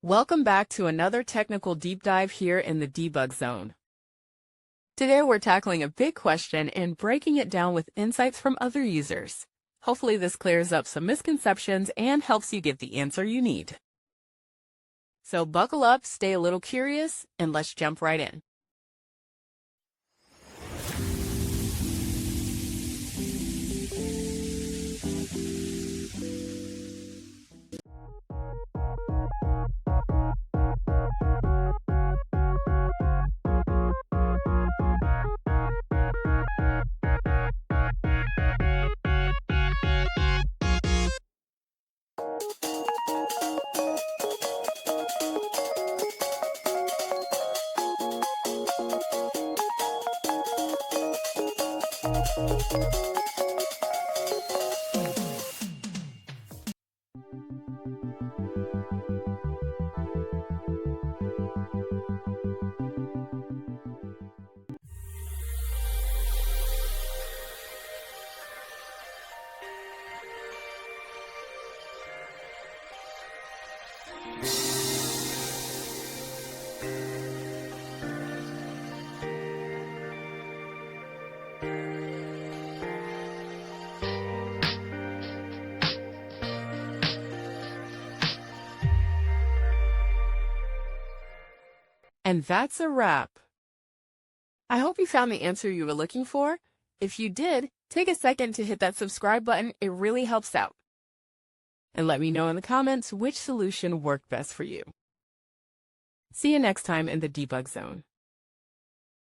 Welcome back to another technical deep dive here in the debug zone. Today we're tackling a big question and breaking it down with insights from other users. Hopefully this clears up some misconceptions and helps you get the answer you need. So buckle up, stay a little curious, and let's jump right in. And that's a wrap. I hope you found the answer you were looking for. If you did, take a second to hit that subscribe button. It really helps out. And let me know in the comments which solution worked best for you. See you next time in the debug zone.